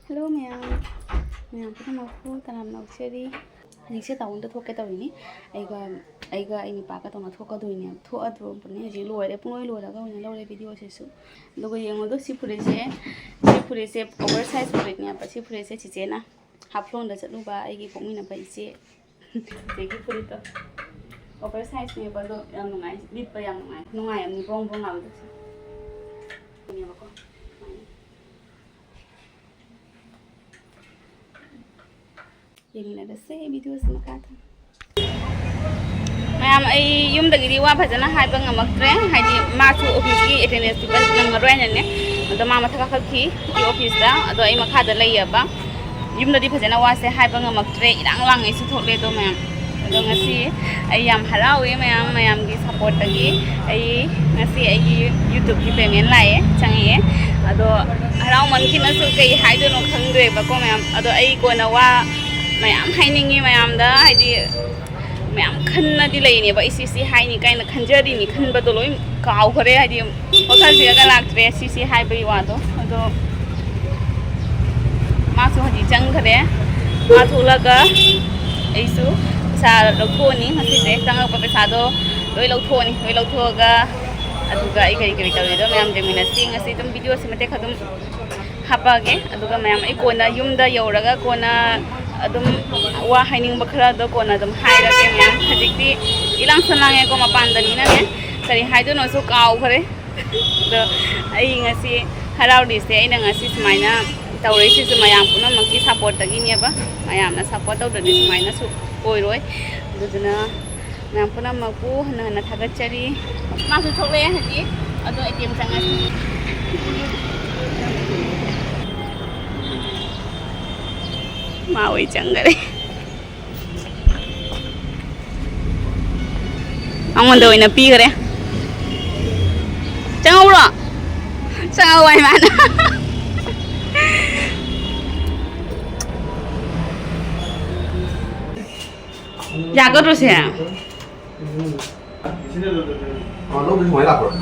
Hello ma'am. Ma'am punamakpo tanam naucheri. Hajikse taunda thokke tawini. Aiga ini paka tawna thokka doine. Thoa dro pune ji loire punoi lora ga wina lore video sesu. Logo yengodo sipurese oversize purek ni apa sipurese chichena. Haflong da chatluba aigi pokmina pa iche. Degi purito. Oversize ni ba do yang nungai lit pa yang nungai am ni bong awu do. Ni ba ko. Yeminadase video sama kata. Mayam ai yum dagiri wa phajana haiba ngamaktre haidi masu office ki attendance people nangaroi nanne ado ma mathaka khaki ki office da ado ai makha da layaba yum dadi phajana wa se haiba ngamaktre irang lang ai su thokle do mayam ado ngasi ai yam harawi mayam gi support dagi ai ngasi ai YouTube ki payment lae changi ado harau man ki na su kai haido no khangdre ba ko mayam ado ai ko na wa mayam hainingi mayam da haidi mayam khanna di leini ba isi haini kaina khanjari ni khanba do loi kaw khore haidi othal se ga laktre isi hai bai wa do ado ma su haji chang khare ma thula ga aisu sa lothoni hasi se chang pa pesa do loi lothoni ga aduga ai kai tawi do mayam jemina sing asi tum video se mate khadum hapage aduga mayam ai kona yumda yauraga kona adum wa haining bakhara do kona dum haira ke mayam hajikti ilang sanange ko mapandani na ne kari haido no su kaw khare do ai ngasi haraudi se ai ngasi sumaina tawre si mayam puna maki support tagi ne ba mayam na support taw dani sumaina su oiroi duduna mayam puna maku hana thagachari ma su thole haji ado ATM changasi Maui chẳng ông còn đợi là pi rồi đấy chẳng đâu rồi sao vậy mà dạ có rồi sao nó bên ngoài là rồi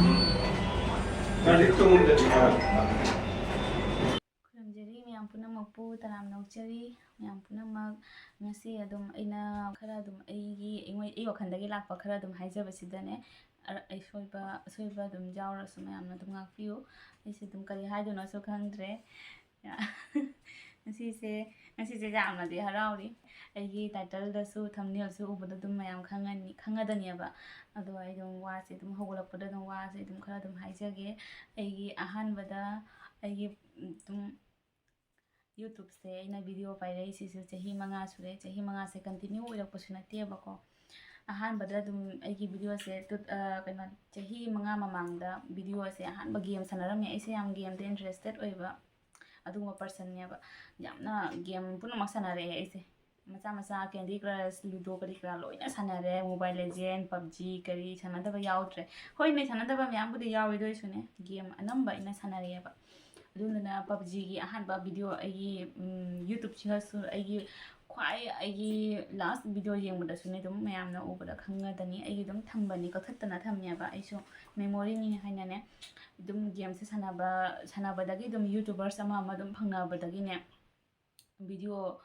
yang puna mapu taram nauchari yang puna mag ngasi adum aina khara adum aigi ai wakhanda gi lakpa khara adum haijaba sidane ai soiba dum jawra suma yamna dum ngakpiu isi dum kari haido no so khangdre ngasi se jamna di harauri aigi title da su thumbnail su ubada dum mayam khangadani aba ado ai dum wa se dum hogolakpada dum wa se dum khara dum haijage aigi ahan bada aigi dum YouTube se ina video pairei si chahi manga se continue oirakpasu nate bako ahan badra dum aigi video se kaina chahi manga mamangda video se ahan ba game sanaram ya ise yam game de interested oiba aduma person ne ba yamna game puna masanare ise macha Candy Crush Ludo kari kra loina sanare Mobile Legend PUBG kari sanadaba yaudre hoi ne sanadaba myam budi yawi do isune game anamba ina sanare ba aduna PUBG gi ahanba video ai YouTube channel su ai khwai ai last video yengbuda sune dum mayamna ubada khangadani ai dum thambani kathattana thamya ba aisu memory ni haina ne dum game se sanaba dagi dum YouTubers ama dum phangnabadagi ne video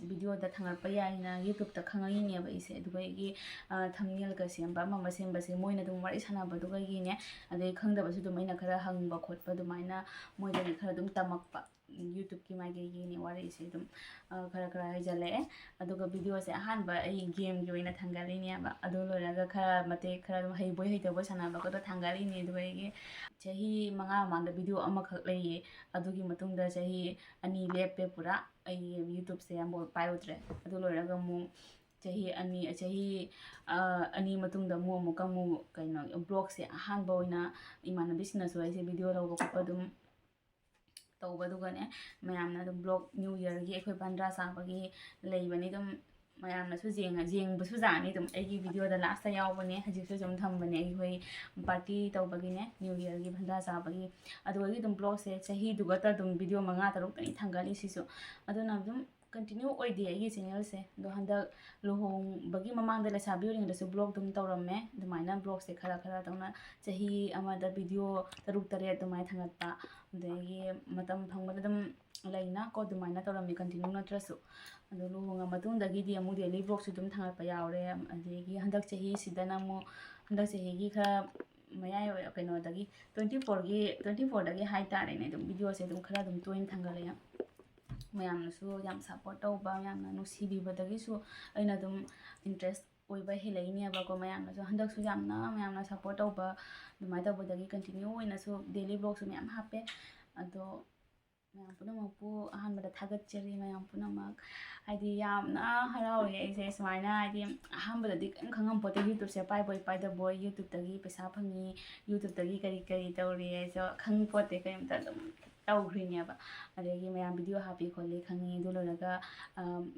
video da thangat pa yaina YouTube ta khangai ne ba ise aduga gi thumbnail ka semba mama semba se moina dum wari sanaba duga gi ne adai khangda ba su dum aina khara hangba khotpa dumaina moida ni khara dum tamakpa YouTube ki mai gi ne wari ise dum khara haijale aduga video se ahan ba ai game gi oina thangali ne ba adu loraga khara mate khara dum hei boy heitabo sanaba ko da thangali ne duga gi chahi manga mangda video ama khak lei adugi matungda chahi ani lepe pura ai YouTube se ambo payodre adu loraga mu chahi ani matungda mu kamu kaino blog se ahan ba oina imana bisina so ai se video law ko dum tawba dugane mayamna dum blog new year gi ekhoi bandra sabagi leibani dum mayamna su jeng bu su jani dum ai gi video da last ta yawbane haji su jom thambane ai hoi party tawbagi ne new year gi bandra sabagi adu gi dum blog se chahi duga ta dum video manga taruk tani thangali sisu aduna dum continue oide ai channel se do handa lohong bagi mamang da la sabi ring da su blog dum tawramme dumaina blog se khara tawna chahi ama da video taruk tare dumai thangat pa dagi matam phangba dum ꯂꯩꯅꯀꯣ ꯑꯗꯨꯃꯥꯏꯅ ꯇꯧꯔꯝꯃꯤ continue ꯅꯠꯇ꯭ꯔꯁꯨ ꯑꯗꯣ ꯂꯨꯍꯣꯡꯉ ꯃꯇꯨꯡꯗꯒꯤꯗꯤ ꯑꯃꯨꯛ daily ꯕ꯭ꯂꯣꯛꯁꯨ ꯑꯗꯨꯝ ꯊꯥꯒꯠꯄ ꯌꯥꯎꯔꯦ ꯑꯗꯒꯤ ꯍꯟꯗꯛ ꯆꯍꯤꯁꯤꯗꯅ ꯑꯃꯨꯛ ꯍꯟꯗꯛ ꯆꯍꯤꯒꯤ ꯈꯔ ꯃꯌꯥꯏ ꯀꯩꯅꯣꯗꯒꯤ 24ꯗꯒꯤ ꯍꯥꯏꯇꯥꯔꯦꯅꯦ ꯑꯗꯨꯝ ꯚꯤꯗꯤꯑꯣꯁꯦ ꯑꯗꯨꯝ ꯈꯔ ꯑꯗꯨꯝ ꯇꯣꯏꯅ ꯊꯥꯡꯒꯠꯂꯛꯑꯦ ꯃꯌꯥꯝꯅꯁꯨ ꯌꯥꯝ ꯁꯞꯄꯣꯔꯠ ꯇꯧꯕ ꯌꯥꯝꯅ ꯅꯨꯡꯁꯤꯕꯤꯕꯗꯒꯤꯁꯨ ꯑꯩꯅ ꯑꯗꯨꯝ ꯏꯟꯇꯔꯦꯁ ꯑꯣꯏꯕ ꯍꯦꯜꯂꯛꯏꯅꯦꯕꯀꯣ ꯃꯌꯥꯝꯅꯁꯨ ꯍꯟꯗꯛꯁꯨ ꯃꯌꯥꯝꯅ ꯁꯞꯄꯣꯔꯠ ꯇꯧꯕ ꯑꯗꯨꯃꯥꯏꯅ ꯇꯧꯕꯗꯒꯤ ꯀꯟꯇꯤꯅ꯭ꯌꯨ ꯑꯣꯏꯅꯁꯨ ꯗꯦꯂꯤ ꯕ꯭ꯂꯣꯛꯁꯨ ꯃꯌꯥꯝ ꯍꯥꯞꯄꯦ ꯑꯗꯣ ꯃꯌꯥꯝ ꯄꯨꯝꯅꯃꯛꯄꯨ ꯑꯍꯥꯟꯕꯗ ꯊꯥꯒꯠꯆꯔꯤ ꯃꯌꯥꯝ ꯄꯨꯝꯅꯃꯛ ꯍꯥꯏꯗꯤ ꯌꯥꯝꯅ ꯍꯔꯥꯎꯋꯦ ꯑꯩꯁꯦ ꯁꯨꯃꯥꯏꯅ ꯍꯥꯏꯗꯤ ꯑꯍꯥꯟꯕꯗꯗꯤ ꯀꯔꯤꯝ ꯈꯪꯉꯝꯄꯣꯠꯇꯦ ꯌꯨꯇ꯭ꯌꯨꯕꯁꯦ ꯄꯥꯏꯕꯣꯏ ꯄꯥꯏꯗꯕꯣꯏ ꯌꯨꯇ꯭ꯌꯨꯕꯇꯒꯤ ꯄꯩꯁా ꯐꯪꯉꯤ ꯌꯨꯇ꯭ꯌꯨꯕꯇꯒꯤ ꯀꯔꯤ ꯀꯔꯤ ꯇꯧꯔꯤ ꯍꯥꯏꯁꯨ ꯈꯪꯄꯣꯠꯇꯦ ꯀꯔꯤꯝꯇ ꯑꯗꯨꯝ ꯇꯧꯈ꯭ꯔꯤꯅꯦꯕ ꯑꯗꯒꯤ ꯃꯌꯥꯝ ꯚꯤꯗꯤꯑꯣ ꯍꯥꯞꯄꯤ ꯈꯣꯠꯂꯤ ꯈꯪꯉꯤ ꯑꯗꯨ ꯂꯣꯏꯔꯒ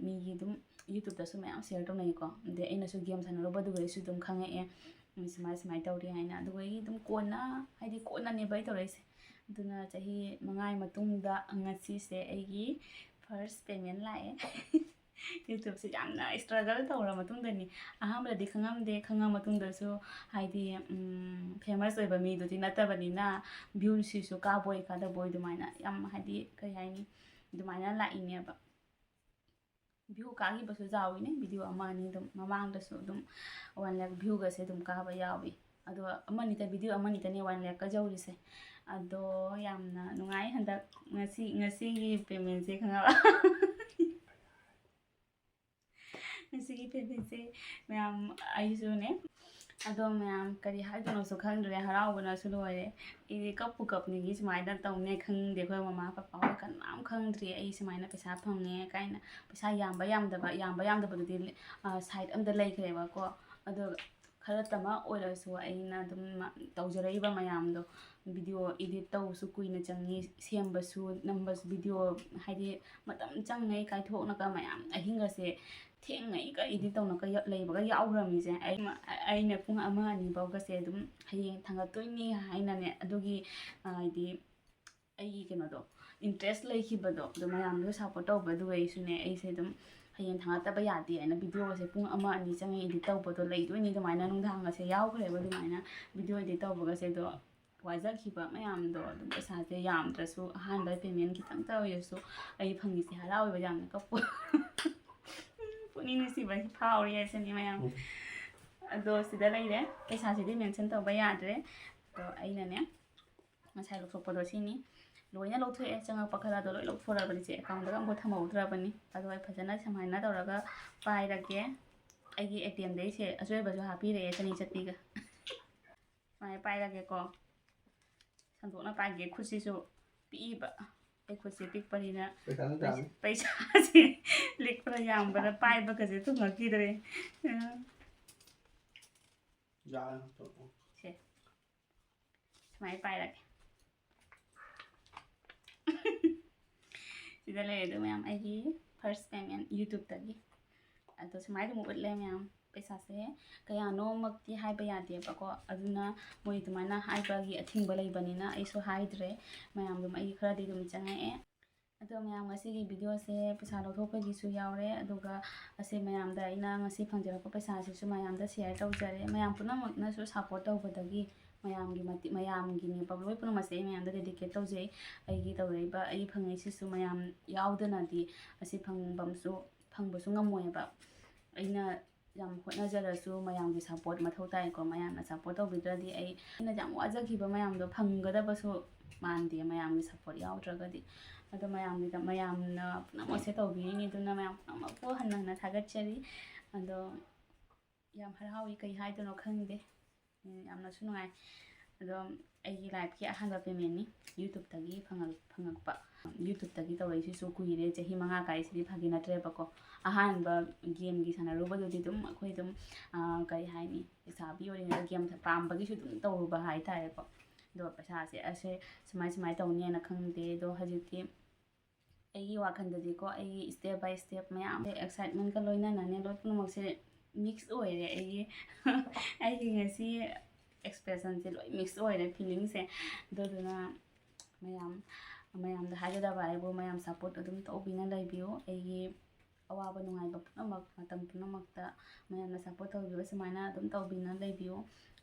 ꯃꯤꯒꯤ ꯑꯗꯨꯝ ꯌꯨꯇ꯭ꯌꯨꯕꯇꯁꯨ ꯃꯌꯥꯝ ꯁꯦꯌꯔ ꯇꯧꯅꯩꯀꯣ ꯑꯗꯩ ꯑꯩꯅꯁꯨ ꯒꯦꯝ ꯁꯥꯟꯅꯔꯨꯕꯗꯨꯒꯩꯁꯨ ꯑꯗꯨꯝ ꯈꯪꯉꯛꯑꯦ ꯁꯨꯃꯥꯏꯅ ꯇꯧꯔꯤ ꯍꯥꯏꯅ ꯑꯗꯨꯒꯤ ꯑꯗꯨꯝ ꯀꯣꯟꯅꯅꯦꯕ ꯑꯩ ꯇꯧꯔꯛꯏꯁꯦ ꯑꯗꯨꯅ ꯆꯍꯤ 5ꯒꯤ ꯃꯇꯨꯡꯗ ꯉꯁꯤꯁꯦ ꯑꯩꯒꯤ ꯐꯥꯔꯁ ꯄꯦꯃꯦꯟ ꯂꯥꯛꯑꯦ ꯌꯨꯇ꯭ꯌꯨꯕꯁꯦ ꯌꯥꯝꯅ ꯏꯁꯇ꯭ꯔꯒꯜ ꯇꯧꯔ ꯃꯇꯨꯡꯗꯅꯤ ꯑꯍꯥꯟꯕꯗꯗꯤ ꯈꯪꯉꯝꯗꯦ ꯈꯪꯉ ꯃꯇꯨꯡꯗꯁꯨ ꯍꯥꯏꯗꯤ ꯐꯦꯃꯁ ꯑꯣꯏꯕ ꯃꯤꯗꯨꯗꯤ ꯅꯠꯇꯕꯅꯤꯅ ꯚ꯭ꯌꯨꯁꯤꯁꯨ ꯀꯥꯕꯣꯏ ꯀꯥꯗꯕꯣꯏ ꯑꯗꯨꯃꯥꯏꯅ ꯌꯥꯝ ꯍꯥꯏꯗꯤ ꯀꯩ ꯍꯥꯏꯅꯤ ꯑꯗꯨꯃꯥꯏꯅ ꯂꯥꯛꯏꯅꯦꯕ ꯚ꯭ꯌꯨ ꯀꯥꯈꯤꯕꯁꯨ ꯌꯥꯎꯏꯅꯦ ꯚꯤꯗꯤꯑꯣ ꯑꯃ ꯑꯅꯤ ꯑꯗꯨꯝ ꯃꯃꯥꯡꯗꯁꯨ ꯑꯗꯨꯝ 1 ꯂꯥꯈ ꯚ꯭ꯌꯨꯒꯁꯦ ꯑꯗꯨꯝ ꯀꯥꯕ ꯌꯥꯎꯏ ꯑꯗꯣ ꯚꯤꯗꯤꯑꯣ ꯑꯃꯅꯤꯇꯅꯦ 1 ꯂꯥꯈꯀ ꯌꯧꯔꯤꯁꯦ ꯑꯗꯣ ꯌꯥꯝꯅ ꯅꯨꯡꯉꯥꯏ ꯍꯟꯗꯛ ꯉꯁꯤꯒꯤ ꯄꯦꯃꯦꯟꯁꯦ ꯈꯪꯉꯕ ꯉꯁꯤꯒꯤ ꯄꯦꯃꯦꯟꯁꯦ ꯃꯌꯥꯝ ꯑꯩꯁꯨꯅꯦ ꯑꯗꯣ ꯃꯌꯥꯝ ꯀꯔꯤ ꯍꯥꯏꯗꯣꯏꯅꯣꯁꯨ ꯈꯪꯗ꯭ꯔꯦ ꯍꯔꯥꯎꯕꯅꯁꯨ ꯂꯣꯏꯔꯦ ꯑꯩꯗꯤ ꯀꯞꯄꯨꯅꯤꯒꯤ ꯁꯨꯃꯥꯏꯅ ꯇꯧꯅꯦ ꯈꯪꯗꯦ ꯑꯩꯈꯣꯏ ꯃꯃꯥ ꯄꯄꯥ ꯍꯣꯏ ꯀꯅꯥꯝ ꯈꯪꯗ꯭ꯔꯤ ꯑꯩ ꯁꯨꯃꯥꯏꯅ ꯄꯩꯁꯥ ꯐꯪꯉꯦ ꯀꯥꯏꯅ ꯄꯩꯁꯥ ꯌꯥꯝꯕ ꯌꯥꯝꯗꯕꯗꯨꯗꯤ ꯁꯥꯏꯠ ꯑꯝꯗ ꯂꯩꯈ꯭ꯔꯦꯕꯀꯣ ꯑꯗꯣ ꯈꯔꯇꯃꯛ ꯑꯣꯏꯔꯁꯨ ꯑꯩꯅ ꯑꯗꯨꯝ ꯇꯧꯖꯔꯛꯏꯕ ꯃꯌꯥꯝꯗꯣ ꯚꯤꯗꯤꯑꯣ ꯏꯗꯤꯠ ꯇꯧꯕꯁꯨ ꯀꯨꯏꯅ ꯆꯪꯉꯤ ꯁꯦꯝꯕꯁꯨ ꯅꯝꯕꯁꯨ ꯚꯤꯗꯤꯑꯣ ꯍꯥꯏꯗꯤ ꯃꯇꯝ ꯆꯪꯉꯩ ꯀꯥꯏꯊꯣꯛꯅꯒ ꯃꯌꯥꯝ ꯑꯍꯤꯡꯒꯁꯦ ꯊꯦꯡꯉꯩꯒ ꯏꯗꯤꯠ ꯇꯧꯅꯒ ꯂꯩꯕꯒ ꯌꯥꯎꯈ꯭ꯔꯃꯤꯁꯦ ꯑꯩꯅ ꯄꯨꯡ 1 2 ꯐꯥꯎꯒꯁꯦ ꯑꯗꯨꯝ ꯍꯌꯦꯡ ꯊꯥꯡꯒꯠꯇꯣꯏꯅꯤ ꯍꯥꯏꯅꯅꯦ ꯑꯗꯨꯒꯤ ꯍꯥꯏꯗꯤ ꯑꯩꯒꯤ ꯀꯩꯅꯣꯗꯣ ꯏꯟꯇꯔꯦꯁ ꯂꯩꯈꯤꯕꯗꯣ ꯑꯗꯨ ꯃꯌꯥꯝꯗꯣ ꯁꯞꯄꯣꯔꯠ ꯇꯧꯕꯗꯨꯒꯩꯁꯨꯅꯦ ꯑꯩꯁꯦ ꯑꯗꯨꯝ ꯍꯌꯦꯡ ꯊꯥꯡꯒꯠꯇꯕ ꯌꯥꯗꯦ ꯍꯥꯏꯅ ꯚꯤꯗꯤꯑꯣꯁꯦ ꯄꯨꯡ 1 2 ꯆꯪꯉꯦ ꯏꯗꯤꯠ ꯇꯧꯕꯗꯣ ꯂꯩꯗꯣꯏꯅꯤ ꯑꯗꯨꯃꯥꯏꯅ ꯅꯨꯡꯗꯥꯡꯒꯁꯦ ꯌꯥꯎꯈ꯭ꯔꯦꯕ ꯑꯗꯨꯃꯥꯏꯅ ꯚꯤꯗꯤꯑꯣ ꯏꯗꯤꯠ ꯇꯧꯕꯒꯁꯦ ꯑꯗꯣ ꯋꯥꯖꯈꯤꯕ ꯃꯌꯥꯝꯗꯣ ꯑꯗꯨꯝ ꯄꯩꯁꯥꯁꯦ ꯌꯥꯝꯗ꯭ꯔꯁꯨ ꯑꯍꯥꯟꯕ ꯄꯦꯃꯦꯟ ꯈꯤꯇꯪ ꯇꯧꯔꯁꯨ ꯑꯩ ꯐꯪꯉꯤꯁꯦ ꯍꯔꯥꯎꯋꯦꯕ ꯌꯥꯝꯅ ꯀꯞꯄꯨ ꯄꯨꯛꯅꯤꯡ ꯅꯨꯡꯁꯤꯕ ꯐꯥꯎꯔꯤ ꯍꯥꯏꯁꯤꯅꯤ ꯃꯌꯥꯝ ꯑꯗꯣ ꯁꯤꯗ ꯂꯩꯔꯦ ꯄꯩꯁꯥꯁꯤꯗꯤ ꯃꯦꯟꯁꯟ ꯇꯧꯕ ꯌꯥꯗ꯭ꯔꯦ ꯑꯗꯣ ꯑꯩꯅꯅꯦ ꯉꯁꯥꯏ ꯂꯧꯊꯣꯛꯄꯗꯣ ꯁꯤꯅꯤ ꯂꯣꯏꯅ ꯂꯧꯊꯣꯛꯑꯦ ꯆꯪꯉꯛꯄ ꯈꯔꯗꯣ ꯂꯣꯏ ꯂꯧꯊꯣꯔꯛꯑꯕꯅꯤ ꯁꯦ ꯑꯦꯀꯥꯎꯟꯗꯒ ꯑꯃꯨꯛ ꯊꯝꯍꯧꯗ꯭ꯔꯕꯅꯤ ꯑꯗꯣ ꯑꯩ ꯐꯖꯅ ꯁꯨꯃꯥꯏꯅ ꯇꯧꯔꯒ ꯄꯥꯏꯔꯒꯦ ꯑꯩꯒꯤ ATMꯗꯩꯁꯦ ꯑꯆꯣꯏꯕꯁꯨ ꯍꯥꯞꯄꯤꯔꯛꯑꯦ ꯆꯅꯤ ꯆꯠꯄꯤꯒ ꯁꯨꯃꯥꯏꯅ ꯄꯥꯏꯔꯒꯦꯀꯣ ꯁꯟꯗꯣꯛꯅ ꯄꯥꯏꯒꯦ ꯈꯨꯠꯁꯤꯁꯨ ꯄꯤꯛꯏꯕ ꯑꯩ ꯈꯨꯠꯁꯦ ꯄꯤꯛꯄꯅꯤꯅ ꯄꯩꯁꯥꯁꯦ ꯂꯤꯛꯄꯗ ꯌꯥꯝꯕꯗ ꯄꯥꯏꯕꯒꯁꯦ ꯊꯨꯡꯉꯛꯈꯤꯗ꯭ꯔꯦ ꯁꯦ ꯁꯨꯃꯥꯏꯅ ꯄꯥꯏꯔꯒꯦ ꯁꯤꯗ ꯂꯩꯔꯦꯗꯣ ꯃꯌꯥꯝ ꯑꯩꯒꯤ ꯐꯥꯔꯁ ꯄꯦꯃꯦꯟ ꯌꯨꯇ꯭ꯌꯨꯕꯇꯒꯤ ꯑꯗꯣ ꯁꯨꯃꯥꯏꯅ ꯑꯗꯨꯝ ꯎꯠꯂꯦ ꯃꯌꯥꯝ ꯄꯩꯁꯥꯁꯦ ꯀꯌꯥꯅꯣꯃꯛꯇꯤ ꯍꯥꯏꯕ ꯌꯥꯗꯦꯕꯀꯣ ꯑꯗꯨꯅ ꯃꯣꯏ ꯑꯗꯨꯃꯥꯏꯅ ꯍꯥꯏꯕꯒꯤ ꯑꯊꯤꯡꯕ ꯂꯩꯕꯅꯤꯅ ꯑꯩꯁꯨ ꯍꯥꯏꯗ꯭ꯔꯦ ꯃꯌꯥꯝ ꯑꯗꯨꯝ ꯑꯩ ꯈꯔꯗꯤ ꯑꯗꯨꯝ ꯆꯪꯉꯛꯑꯦ ꯑꯗꯣ ꯃꯌꯥꯝ ꯉꯁꯤꯒꯤ ꯚꯤꯗꯤꯑꯣꯁꯦ ꯄꯩꯁꯥ ꯂꯧꯊꯣꯛꯄꯒꯤꯁꯨ ꯌꯥꯎꯔꯦ ꯑꯗꯨꯒ ꯃꯌꯥꯝꯗ ꯑꯩꯅ ꯉꯁꯤ ꯐꯪꯖꯔꯛꯄ ꯄꯩꯁꯥꯁꯤꯁꯨ ꯃꯌꯥꯝꯗ ꯁꯦꯌꯔ ꯇꯧꯖꯔꯦ ꯃꯌꯥꯝ ꯄꯨꯝꯅꯃꯛꯅꯁꯨ ꯁꯞꯄꯣꯔꯠ ꯇꯧꯕꯗꯒꯤ ꯃꯌꯥꯝꯒꯤꯅꯦꯕ ꯂꯣꯏ ꯄꯨꯝꯅꯃꯛꯁꯦ ꯑꯩ ꯃꯌꯥꯝꯗ ꯗꯦꯗꯤꯀꯦꯠ ꯇꯧꯖꯩ ꯑꯩꯒꯤ ꯇꯧꯔꯛꯏꯕ ꯑꯩ ꯐꯪꯉꯛꯏꯁꯤꯁꯨ ꯃꯌꯥꯝ ꯌꯥꯎꯗꯅꯗꯤ ꯑꯁꯤ ꯐꯪꯕꯁꯨ ꯉꯝꯃꯣꯏꯕ ꯑꯩꯅ ꯌꯥꯝ ꯍꯣꯠꯅꯖꯔꯁꯨ ꯃꯌꯥꯝꯒꯤ ꯁꯞꯄꯣꯔꯠ ꯃꯊꯧ ꯇꯥꯏꯀꯣ ꯃꯌꯥꯝꯅ ꯁꯞꯄꯣꯔꯠ ꯇꯧꯕꯤꯗ꯭ꯔꯗꯤ ꯑꯩꯅ ꯌꯥꯝ ꯋꯥꯖꯈꯤꯕ ꯃꯌꯥꯝꯗꯣ ꯐꯪꯒꯗꯕꯁꯨ ꯃꯥꯟꯗꯦ ꯃꯌꯥꯝꯒꯤ ꯁꯞꯄꯣꯔꯠ ꯌꯥꯎꯗ꯭ꯔꯒꯗꯤ ꯑꯗꯣ ꯃꯌꯥꯝꯅ ꯄꯨꯝꯅꯃꯛꯁꯦ ꯇꯧꯕꯤꯔꯤꯅꯤ ꯑꯗꯨꯅ ꯃꯌꯥꯝ ꯄꯨꯝꯅꯃꯛꯄꯨ ꯍꯟꯅ ꯍꯟꯅ ꯊꯥꯒꯠꯆꯔꯤ ꯑꯗꯣ ꯌꯥꯝ ꯍꯔꯥꯎꯏ ꯀꯩ ꯍꯥꯏꯗꯣꯏꯅꯣ ꯈꯪꯗꯦ ꯌꯥꯝꯅꯁꯨ ꯅꯨꯡꯉꯥꯏ ꯑꯗꯣ ꯑꯩꯒꯤ ꯂꯥꯏꯐꯀꯤ ꯑꯍꯥꯟꯕ ꯄꯦꯃꯦꯟꯅꯤ ꯌꯨꯇ꯭ꯌꯨꯕꯇꯒꯤ ꯐꯪꯉꯛꯄ ꯌꯨꯇ꯭ꯌꯨꯕꯇꯒꯤ ꯇꯧꯔꯛꯏꯁꯤꯁꯨ ꯀꯨꯏꯔꯦ ꯆꯍꯤ 5 ꯀꯥꯏꯁꯤꯗꯤ ꯐꯥꯒꯤ ꯅꯠꯇ꯭ꯔꯦꯕꯀꯣ ꯑꯍꯥꯟꯕ ꯒꯦꯝꯒꯤ ꯁꯥꯟꯅꯔꯨꯕꯗꯨꯗꯤ ꯑꯗꯨꯝ ꯑꯩꯈꯣꯏ ꯑꯗꯨꯝ ꯀꯔꯤ ꯍꯥꯏꯅꯤ ꯂꯩꯁꯥꯕꯤ ꯑꯣꯏꯔꯤꯉꯩꯗ ꯒꯦꯝ ꯄꯥꯝꯕꯒꯤꯁꯨ ꯑꯗꯨꯝ ꯇꯧꯔꯨꯕ ꯍꯥꯏꯇꯥꯔꯦꯀꯣ ꯑꯗꯣ ꯄꯩꯁꯥꯁꯦ ꯁꯨꯃꯥꯏꯅ ꯇꯧꯅꯤꯅ ꯈꯪꯗꯦ ꯑꯗꯣ ꯍꯧꯖꯤꯛꯇꯤ ꯑꯩꯒꯤ ꯋꯥꯈꯜꯗꯗꯤꯀꯣ ꯑꯩꯒꯤ ꯁ꯭ꯇꯦꯞ ꯕꯥꯏ ꯁ꯭ꯇꯦꯞ ꯃꯌꯥꯝ ꯑꯦꯛꯁꯥꯏꯠꯃꯦꯟꯠꯀ ꯂꯣꯏꯅꯅꯅꯦ ꯂꯣꯏ ꯄꯨꯝꯅꯃꯛꯁꯦ ꯃꯤꯛꯁ ꯑꯣꯏꯔꯦ ꯑꯩꯒꯤ ꯉꯁꯤ ꯑꯦꯛꯁꯄ꯭ꯔꯦꯁꯟꯁꯦ ꯂꯣꯏ ꯃꯤꯛꯁ ꯑꯣꯏꯔꯦ ꯐꯤꯂꯤꯡꯁꯦ ꯑꯗꯨꯗꯨꯅ ꯃꯌꯥꯝꯗ ꯍꯥꯏꯒꯗꯕ ꯍꯥꯏꯕꯨ ꯃꯌꯥꯝ ꯁꯞꯄꯣꯔꯠ ꯑꯗꯨꯝ ꯇꯧꯕꯤꯅ ꯂꯩꯕꯤꯌꯨ ꯑꯩꯒꯤ ꯑꯋꯥꯕ ꯅꯨꯡꯉꯥꯏꯕ ꯄꯨꯝꯅꯃꯛ ꯃꯇꯝ ꯄꯨꯝꯅꯃꯛꯇ ꯃꯌꯥꯝꯅ ꯁꯞꯄꯣꯔꯠ ꯇꯧꯕꯤꯕ ꯁꯨꯃꯥꯏꯅ ꯑꯗꯨꯝ ꯇꯧꯕꯤꯅ ꯂꯩꯕꯤꯌꯨ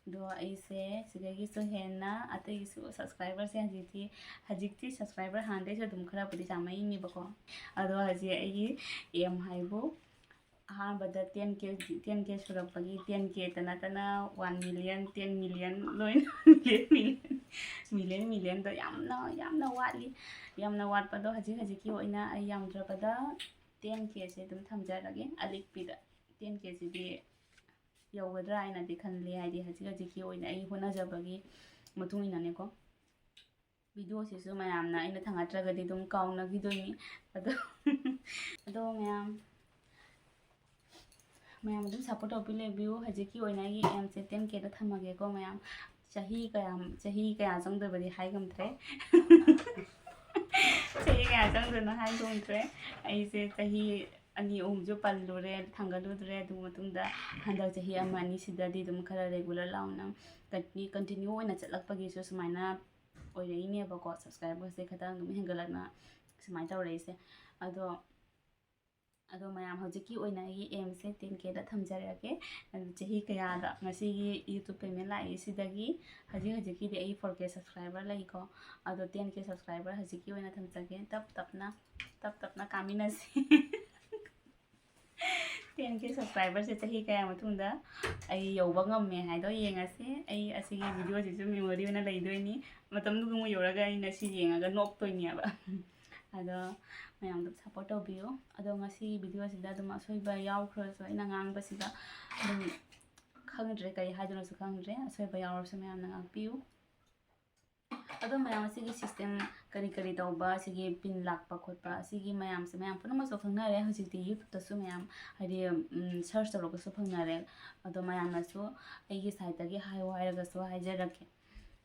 ꯑꯗꯣ ꯑꯩꯁꯦ ꯁꯤꯗꯒꯤꯁꯨ ꯍꯦꯟꯅ ꯑꯇꯩꯒꯤꯁꯨ ꯁꯕꯁꯀ꯭ꯔꯥꯏꯕꯔꯁꯦ ꯍꯧꯖꯤꯛꯇꯤ ꯁꯕꯁꯀ꯭ꯔꯥꯏꯕꯔ ꯍꯥꯟꯅꯗꯩꯁꯨ ꯑꯗꯨꯝ ꯈꯔꯕꯨꯗꯤ ꯆꯥꯝꯃꯛꯏꯅꯦꯕꯀꯣ ꯑꯗꯣ ꯍꯧꯖꯤꯛ ꯑꯩꯒꯤ ꯑꯦꯝ ꯍꯥꯏꯕꯨ ꯑꯍꯥꯟꯕꯗ 10K ꯁꯨꯔꯛꯄꯒꯤ 10Kꯇ ꯅꯠꯇꯅ 1 ꯃꯤꯂꯤꯌꯟ 10 ꯃꯤꯂꯤꯌꯟ ꯂꯣꯏꯅ ꯃꯤꯂꯤꯌꯟꯗꯣ ꯌꯥꯝꯅ ꯋꯥꯠꯂꯤ ꯌꯥꯝꯅ ꯋꯥꯠꯄꯗꯣ ꯍꯧꯖꯤꯛꯀꯤ ꯑꯣꯏꯅ ꯑꯩ ꯌꯥꯝꯗ꯭ꯔꯕꯗ 10Kꯁꯦ ꯑꯗꯨꯝ ꯊꯝꯖꯔꯒꯦ ꯑꯂꯤꯛꯄꯤꯗ 10Kꯁꯤꯗꯤ ꯌꯧꯒꯗ꯭ꯔꯥ ꯍꯥꯏꯅꯗꯤ ꯈꯜꯂꯤ ꯍꯥꯏꯗꯤ ꯍꯧꯖꯤꯛꯀꯤ ꯑꯣꯏꯅ ꯑꯩ ꯍꯣꯠꯅꯖꯕꯒꯤ ꯃꯇꯨꯡ ꯏꯟꯅꯅꯦꯀꯣ ꯚꯤꯗꯤꯑꯣꯁꯤꯁꯨ ꯃꯌꯥꯝꯅ ꯑꯩꯅ ꯊꯥꯡꯒꯠꯇ꯭ꯔꯒꯗꯤ ꯑꯗꯨꯝ ꯀꯥꯎꯅꯈꯤꯗꯣꯏꯅꯤ ꯑꯗꯣ ꯃꯌꯥꯝ ꯑꯗꯨꯝ ꯁꯞꯄꯣꯔꯠ ꯇꯧꯕꯤꯌꯨ ꯍꯧꯖꯤꯛꯀꯤ ꯑꯣꯏꯅ ꯑꯩꯒꯤ ꯑꯦꯝꯁꯦ 10Kꯗ ꯊꯝꯃꯒꯦꯀꯣ ꯃꯌꯥꯝ ꯆꯍꯤ ꯀꯌꯥ ꯆꯪꯗꯕꯗꯤ ꯍꯥꯏꯉꯝꯗ꯭ꯔꯦ ꯆꯍꯤ ꯀꯌꯥ ꯆꯪꯗꯣꯏꯅꯣ ꯍꯥꯏꯉꯝꯗ꯭ꯔꯦ ꯑꯩꯁꯦ ꯆꯍꯤ 2-3ꯁꯨ ꯄꯜꯂꯨꯔꯦ ꯊꯥꯡꯒꯠꯂꯨꯗ꯭ꯔꯦ ꯑꯗꯨ ꯃꯇꯨꯡꯗ ꯍꯟꯗꯛ ꯆꯍꯤ 1-2ꯁꯤꯗꯗꯤ ꯑꯗꯨꯝ ꯈꯔ ꯔꯦꯒꯨꯂꯔ ꯂꯥꯎꯅ ꯀꯟꯇꯤꯅ꯭ꯌꯨ ꯑꯣꯏꯅ ꯆꯠꯂꯛꯄꯒꯤꯁꯨ ꯁꯨꯃꯥꯏꯅ ꯑꯣꯏꯔꯛꯏꯅꯦꯕꯀꯣ ꯁꯕꯁꯀ꯭ꯔꯥꯏꯕꯔꯁꯦ ꯈꯤꯇꯪ ꯑꯗꯨꯝ ꯍꯦꯟꯒꯠꯂꯛꯅ ꯁꯨꯃꯥꯏꯅ ꯇꯧꯔꯛꯏꯁꯦ ꯑꯗꯣ ꯃꯌꯥꯝ ꯍꯧꯖꯤꯛꯀꯤ ꯑꯣꯏꯅ ꯑꯩꯒꯤ ꯑꯦꯝꯁꯦ 10Kꯗ ꯊꯝꯖꯔꯒꯦ ꯑꯗꯨ ꯆꯍꯤ ꯀꯌꯥꯗ ꯉꯁꯤꯒꯤ YouTube ꯄꯦꯃꯦꯟ ꯂꯥꯛꯏꯁꯤꯗꯒꯤ hꯧꯖꯤꯛꯀꯤꯗꯤ ꯑꯩ 4K ꯁꯕꯁꯀ꯭ꯔꯥꯏꯕꯔ ꯂꯩꯀꯣ ꯑꯗꯣ 10K ꯁꯕꯁꯀ꯭ꯔꯥꯏꯕꯔ ꯍꯧꯖꯤꯛꯀꯤ ꯑꯣꯏꯅ ꯊꯝꯖꯒꯦ ꯇꯞ ꯇꯞꯅ ꯀꯥꯃꯤꯟꯅꯁꯤ 10K ꯁꯕꯁꯀ꯭ꯔꯥꯏꯕꯔꯁꯦ ꯆꯍꯤ ꯀꯌꯥ ꯃꯇꯨꯡꯗ ꯑꯩ ꯌꯧꯕ ꯉꯝꯃꯦ ꯍꯥꯏꯗꯣ ꯌꯦꯡꯉꯁꯤ ꯑꯩ ꯑꯁꯤꯒꯤ ꯚꯤꯗꯤꯑꯣꯁꯤꯁꯨ ꯃꯦꯃꯣꯔꯤ ꯑꯣꯏꯅ ꯂꯩꯗꯣꯏꯅꯤ ꯃꯇꯝꯗꯨꯒ ꯑꯃꯨꯛ ꯌꯧꯔꯒ ꯑꯩꯅ ꯁꯤ ꯌꯦꯡꯉꯒ ꯅꯣꯛꯇꯣꯏꯅꯦꯕ ꯑꯗꯣ ꯃꯌꯥꯝꯗꯨ ꯁꯞꯄꯣꯔꯠ ꯇꯧꯕꯤꯌꯨ ꯑꯗꯣ ꯉꯁꯤꯒꯤ ꯚꯤꯗꯤꯑꯣꯁꯤꯗ ꯑꯗꯨꯝ ꯑꯁꯣꯏꯕ ꯌꯥꯎꯈ꯭ꯔꯁꯨ ꯑꯩꯅ ꯉꯥꯡꯕꯁꯤꯗ ꯑꯗꯨꯝ ꯈꯪꯗ꯭ꯔꯦ ꯀꯔꯤ ꯍꯥꯏꯗꯣꯏꯅꯣꯁꯨ ꯈꯪꯗ꯭ꯔꯦ ꯑꯁꯣꯏꯕ ꯌꯥꯎꯔꯁꯨ ꯃꯌꯥꯝꯅ ꯉꯥꯛꯄꯤꯌꯨ ꯑꯗꯣ ꯃꯌꯥꯝ ꯑꯁꯤꯒꯤ ꯁꯤꯁꯇꯦꯝ ꯀꯔꯤ ꯇꯧꯕ ꯑꯁꯤꯒꯤ ꯄꯤꯟ ꯂꯥꯛꯄ ꯈꯣꯠꯄ ꯑꯁꯤꯒꯤ ꯃꯌꯥꯝꯁꯦ ꯃꯌꯥꯝ ꯄꯨꯝꯅꯃꯛꯁꯨ ꯈꯪꯅꯔꯦ ꯍꯧꯖꯤꯛꯇꯤ ꯌꯨꯇꯨꯕꯇꯁꯨ ꯃꯌꯥꯝ ꯍꯥꯏꯗꯤ ꯁꯔꯆ ꯇꯧꯔꯒꯁꯨ ꯐꯪꯅꯔꯦ ꯑꯗꯣ ꯃꯌꯥꯝꯅꯁꯨ ꯑꯩꯒꯤ ꯁꯥꯏꯠꯇꯒꯤ ꯍꯥꯏꯌꯣ ꯍꯥꯏꯔꯒꯁꯨ ꯍꯥꯏꯖꯔꯛꯀꯦ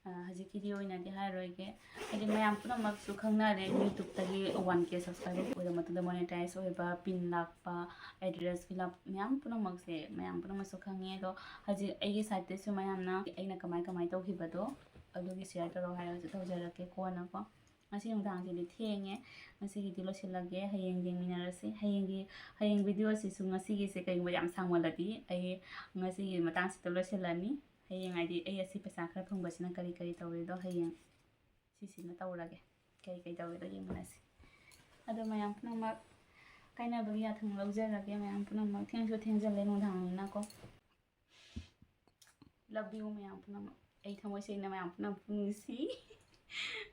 ꯍꯧꯖꯤꯛꯀꯤꯗꯤ ꯑꯣꯏꯅꯗꯤ ꯍꯥꯏꯔꯣꯏꯒꯦ ꯍꯥꯏꯗꯤ ꯃꯌꯥꯝ ꯄꯨꯝꯅꯃꯛꯁꯨꯈꯪꯅꯔꯦ ꯌꯨꯇꯨꯕꯇꯒꯤ 1K ꯁꯕꯁꯀ꯭ꯔꯥꯏꯕꯔ ꯑꯣꯏꯔ ꯃꯇꯨꯡꯗ ꯃꯣꯅꯦꯇꯥꯏꯁ ꯑꯣꯏꯕ ꯄꯤꯟ ꯂꯥꯛꯄ ꯑꯦꯗ꯭ꯔꯦꯁ ꯐꯤꯜ ꯑꯞ ꯃꯌꯥꯝ ꯄꯨꯝꯅꯃꯛꯁꯨ ꯈꯪꯉꯦ ꯑꯗꯣ ꯍꯧꯖꯤꯛ ꯑꯩꯒꯤ ꯁꯥꯏꯠꯇꯁꯨ ꯃꯌꯥꯝꯅ ꯑꯩꯅ ꯀꯃꯥꯏ ꯇꯧꯈꯤꯕꯗꯣ ꯑꯗꯨꯒꯤ ꯁꯤꯌꯔ ꯇꯧꯔꯣ ꯍꯥꯏꯔꯒꯁꯨ ꯇꯧꯖꯔꯛꯀꯦ ꯀꯣꯟꯅꯀꯣ ꯉꯁꯤ ꯅꯨꯡꯗꯥꯡꯁꯤꯗꯤ ꯊꯦꯡꯉꯦ ꯉꯁꯤꯒꯤꯗꯤ ꯂꯣꯏꯁꯤꯜꯂꯒꯦ ꯍꯌꯦꯡ ꯌꯦꯡꯃꯤꯟꯅꯔꯁꯤ ꯍꯌꯦꯡ ꯚꯤꯗꯤꯑꯣꯁꯤꯁꯨ ꯉꯁꯤꯒꯤꯁꯦ ꯀꯩꯒꯨꯝꯕ ꯌꯥꯝ ꯁꯥꯡꯃꯜꯂꯗꯤ ꯑꯩ ꯉꯁꯤꯒꯤ ꯃꯇꯥꯡꯁꯤꯗ ꯂꯣꯏꯁꯤꯜꯂꯅꯤ ꯍꯌꯦꯡ ꯍꯥꯏꯗꯤ ꯑꯩ ꯑꯁꯤ ꯄꯩꯁା ꯈꯔ ꯐꯪꯕꯁꯤꯅ ꯀꯔꯤ ꯇꯧꯔꯤꯗꯣ ꯍꯌꯦꯡ ꯁꯤꯁꯤꯅ ꯇꯧꯔꯒꯦ ꯀꯔꯤ ꯇꯧꯔꯤꯗꯣ ꯌꯦꯡꯃꯤꯟꯅꯁꯤ ꯑꯗꯣ ꯃꯌꯥꯝ ꯄꯨꯝꯅꯃꯛ ꯀꯥꯏꯅꯕꯒꯤ ꯌꯥꯊꯪ ꯂꯧꯖꯔꯒꯦ ꯃꯌꯥꯝ ꯄꯨꯝꯅꯃꯛ ꯊꯦꯡꯁꯨ ꯊꯦꯡꯖꯜꯂꯦ ꯅꯨꯡꯗꯥꯡꯅꯤꯅꯀꯣ ꯂꯚ ꯌꯨ ꯃꯌꯥꯝ ꯄꯨꯝꯅꯃꯛ ꯑꯩ ꯊꯃꯣꯏ ꯁꯦꯡꯅ ꯃꯌꯥꯝ ꯄꯨꯝꯅꯃꯛꯄꯨ ꯅꯨꯡꯁꯤ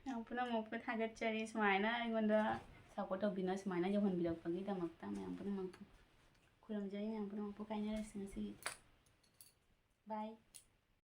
ꯃꯌꯥꯝ ꯄꯨꯝꯅꯃꯛꯄꯨ ꯊꯥꯒꯠꯆꯔꯤ ꯁꯨꯃꯥꯏꯅ ꯑꯩꯉꯣꯟꯗ ꯁꯞꯄꯣꯔꯠ ꯇꯧꯕꯤꯅ ꯁꯨꯃꯥꯏꯅ ꯌꯧꯍꯟꯕꯤꯔꯛꯄꯒꯤꯗꯃꯛꯇ ꯃꯌꯥꯝ ꯄꯨꯝꯅꯃꯛꯄꯨ ꯈꯨꯔꯨꯝꯖꯔꯤ ꯃꯌꯥꯝ ꯄꯨꯝꯅꯃꯛꯄꯨ ꯀꯥꯏꯅꯔꯁꯤ ꯉꯁꯤꯒꯤꯗꯤ ꯕꯥꯏ